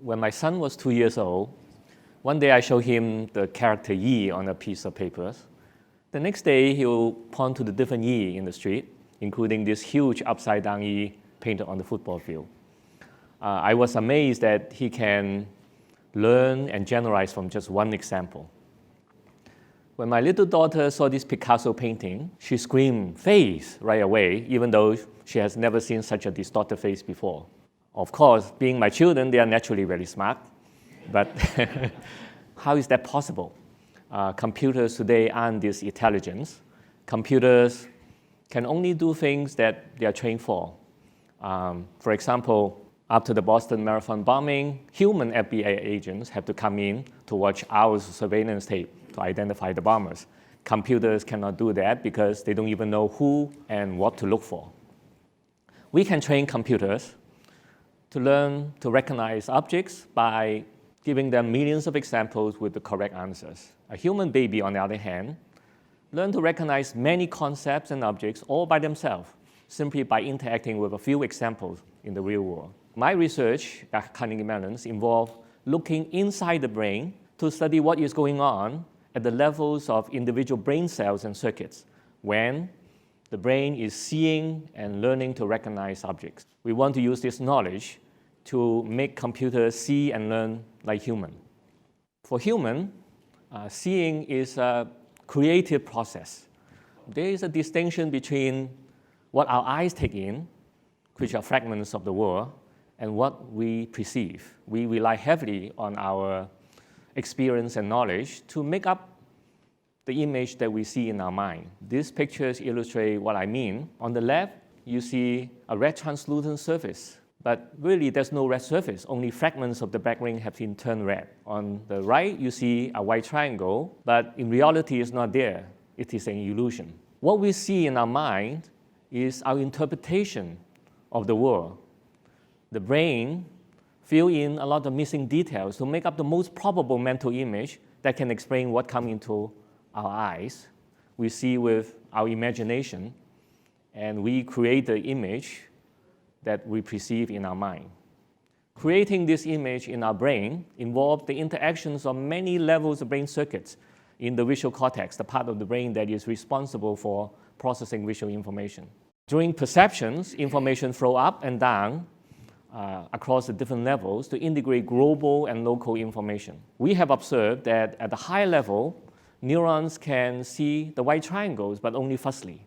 when my son was 2 years old, one day I showed him the character E on a piece of paper. The next day, he will point to the different E in the street, including this huge upside-down E painted on the football field. I was amazed that he can learn and generalize from just one example. When my little daughter saw this Picasso painting, she screamed, "Face!" right away, even though she has never seen such a distorted face before. Of course, being my children, they are naturally very smart, but how is that possible? Computers today aren't this intelligence. Computers can only do things that they are trained for. For example, after the Boston Marathon bombing, human FBI agents have to come in to watch hours of surveillance tape to identify the bombers. Computers cannot do that because they don't even know who and what to look for. We can train computers to learn to recognize objects by giving them millions of examples with the correct answers. A human baby, on the other hand, learn to recognize many concepts and objects all by themselves, simply by interacting with a few examples in the real world. My research at Carnegie Mellon involved looking inside the brain to study what is going on at the levels of individual brain cells and circuits when the brain is seeing and learning to recognize objects. We want to use this knowledge to make computers see and learn like human. For human, seeing is a creative process. There is a distinction between what our eyes take in, which are fragments of the world, and what we perceive. We rely heavily on our experience and knowledge to make up the image that we see in our mind. These pictures illustrate what I mean. On the left, you see a red translucent surface, but really there's no red surface, only fragments of the background have been turned red. On the right, you see a white triangle, but in reality it's not there. It is an illusion. What we see in our mind is our interpretation of the world. The brain fills in a lot of missing details to make up the most probable mental image that can explain what comes into our eyes. We see with our imagination, and we create the image that we perceive in our mind. Creating this image in our brain involves the interactions of many levels of brain circuits in the visual cortex, the part of the brain that is responsible for processing visual information. During perceptions, information flows up and down across the different levels to integrate global and local information. We have observed that at the high level, neurons can see the white triangles, but only fuzzily.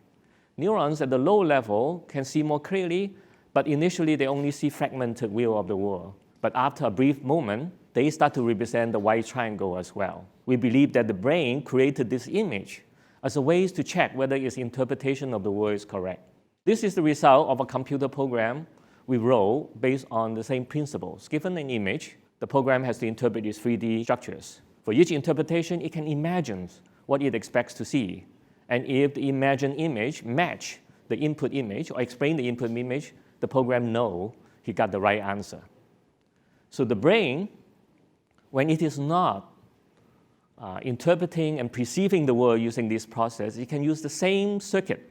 Neurons at the low level can see more clearly, but initially they only see fragmented view of the world. But after a brief moment, they start to represent the white triangle as well. We believe that the brain created this image as a way to check whether its interpretation of the world is correct. This is the result of a computer program we wrote based on the same principles. Given an image, the program has to interpret its 3D structures. For each interpretation, it can imagine what it expects to see. And if the imagined image match the input image or explain the input image, the program knows he got the right answer. So the brain, when it is not interpreting and perceiving the world using this process, it can use the same circuit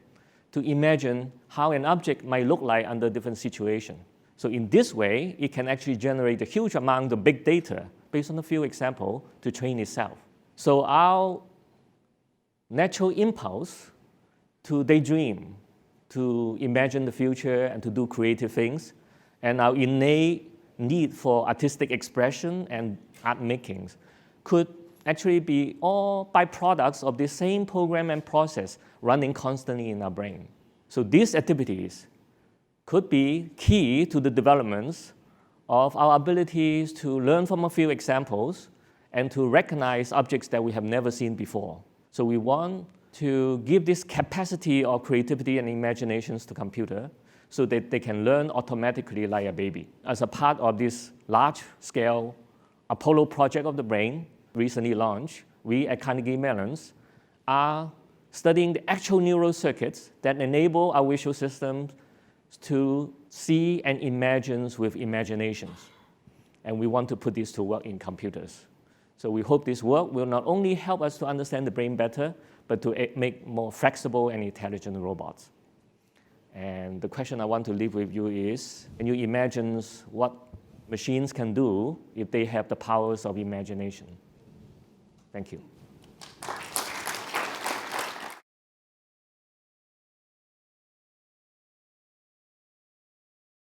to imagine how an object might look like under different situations. So in this way, it can actually generate a huge amount of big data based on a few examples to train itself. So our natural impulse to daydream, to imagine the future and to do creative things, and our innate need for artistic expression and art makings could actually be all byproducts of the same program and process running constantly in our brain. So these activities could be key to the developments of our abilities to learn from a few examples and to recognize objects that we have never seen before. So we want to give this capacity of creativity and imaginations to computer so that they can learn automatically like a baby. As a part of this large-scale Apollo project of the brain, recently launched, we at Carnegie Mellon are studying the actual neural circuits that enable our visual systems to see and imagine with imaginations. And we want to put this to work in computers. So we hope this work will not only help us to understand the brain better, but to make more flexible and intelligent robots. And the question I want to leave with you is, can you imagine what machines can do if they have the powers of imagination. Thank you.